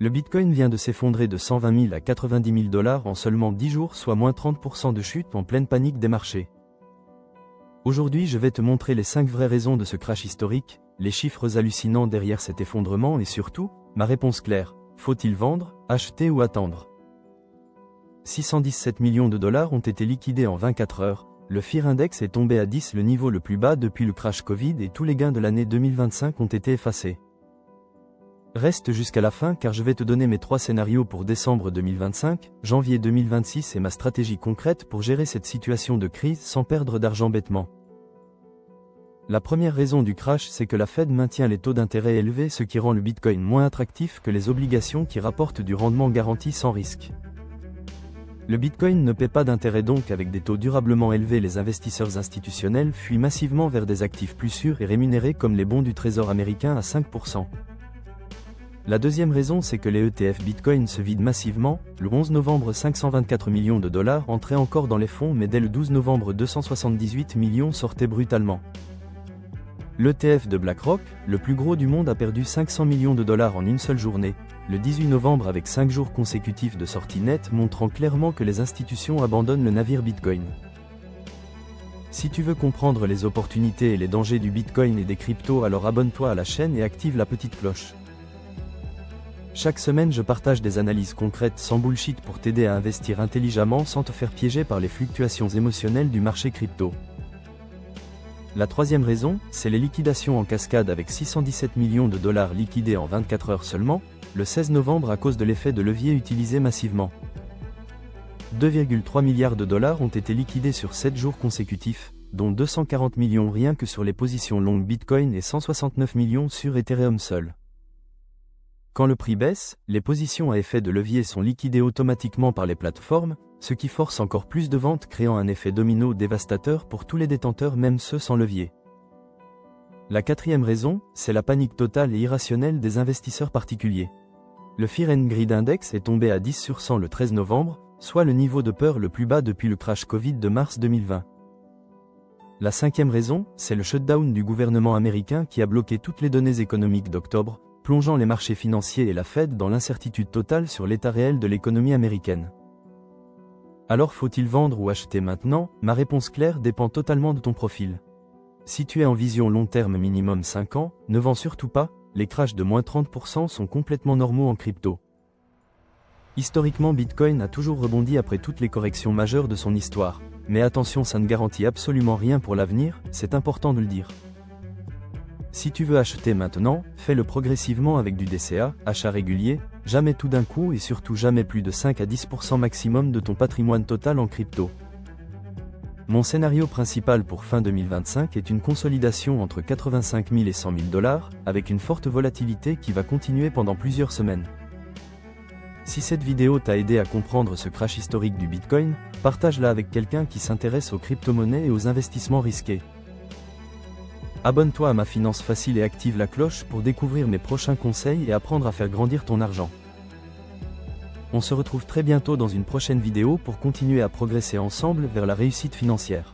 Le Bitcoin vient de s'effondrer de 120 000 à 90 000 $ en seulement 10 jours, soit moins 30% de chute en pleine panique des marchés. Aujourd'hui, je vais te montrer les 5 vraies raisons de ce crash historique, les chiffres hallucinants derrière cet effondrement et surtout, ma réponse claire, faut-il vendre, acheter ou attendre? 617 millions de dollars ont été liquidés en 24 heures, le Fear Index est tombé à 10, le niveau le plus bas depuis le crash Covid, et tous les gains de l'année 2025 ont été effacés. Reste jusqu'à la fin car je vais te donner mes 3 scénarios pour décembre 2025, janvier 2026 et ma stratégie concrète pour gérer cette situation de crise sans perdre d'argent bêtement. La première raison du crash, c'est que la Fed maintient les taux d'intérêt élevés, ce qui rend le Bitcoin moins attractif que les obligations qui rapportent du rendement garanti sans risque. Le Bitcoin ne paie pas d'intérêt, donc avec des taux durablement élevés, les investisseurs institutionnels fuient massivement vers des actifs plus sûrs et rémunérés comme les bons du Trésor américain à 5%. La deuxième raison, c'est que les ETF Bitcoin se vident massivement. Le 11 novembre, 524 millions de dollars entraient encore dans les fonds, mais dès le 12 novembre, 278 millions sortaient brutalement. L'ETF de BlackRock, le plus gros du monde, a perdu 500 millions de dollars en une seule journée. Le 18 novembre, avec 5 jours consécutifs de sortie nette, montrant clairement que les institutions abandonnent le navire Bitcoin. Si tu veux comprendre les opportunités et les dangers du Bitcoin et des cryptos, alors abonne-toi à la chaîne et active la petite cloche. Chaque semaine, je partage des analyses concrètes sans bullshit pour t'aider à investir intelligemment sans te faire piéger par les fluctuations émotionnelles du marché crypto. La troisième raison, c'est les liquidations en cascade avec 617 millions de dollars liquidés en 24 heures seulement, le 16 novembre à cause de l'effet de levier utilisé massivement. 2,3 milliards de dollars ont été liquidés sur 7 jours consécutifs, dont 240 millions rien que sur les positions longues Bitcoin et 169 millions sur Ethereum seul. Quand le prix baisse, les positions à effet de levier sont liquidées automatiquement par les plateformes, ce qui force encore plus de ventes, créant un effet domino dévastateur pour tous les détenteurs, même ceux sans levier. La quatrième raison, c'est la panique totale et irrationnelle des investisseurs particuliers. Le Fear and Greed Index est tombé à 10 sur 100 le 13 novembre, soit le niveau de peur le plus bas depuis le crash Covid de mars 2020. La cinquième raison, c'est le shutdown du gouvernement américain qui a bloqué toutes les données économiques d'octobre, plongeant les marchés financiers et la Fed dans l'incertitude totale sur l'état réel de l'économie américaine. Alors faut-il vendre ou acheter maintenant? Ma réponse claire dépend totalement de ton profil. Si tu es en vision long terme minimum 5 ans, ne vends surtout pas, les crashs de moins 30% sont complètement normaux en crypto. Historiquement, Bitcoin a toujours rebondi après toutes les corrections majeures de son histoire, mais attention, ça ne garantit absolument rien pour l'avenir, c'est important de le dire. Si tu veux acheter maintenant, fais-le progressivement avec du DCA, achat régulier, jamais tout d'un coup et surtout jamais plus de 5 à 10% maximum de ton patrimoine total en crypto. Mon scénario principal pour fin 2025 est une consolidation entre 85 000 et 100 000 dollars, avec une forte volatilité qui va continuer pendant plusieurs semaines. Si cette vidéo t'a aidé à comprendre ce crash historique du Bitcoin, partage-la avec quelqu'un qui s'intéresse aux crypto-monnaies et aux investissements risqués. Abonne-toi à ma finance facile et active la cloche pour découvrir mes prochains conseils et apprendre à faire grandir ton argent. On se retrouve très bientôt dans une prochaine vidéo pour continuer à progresser ensemble vers la réussite financière.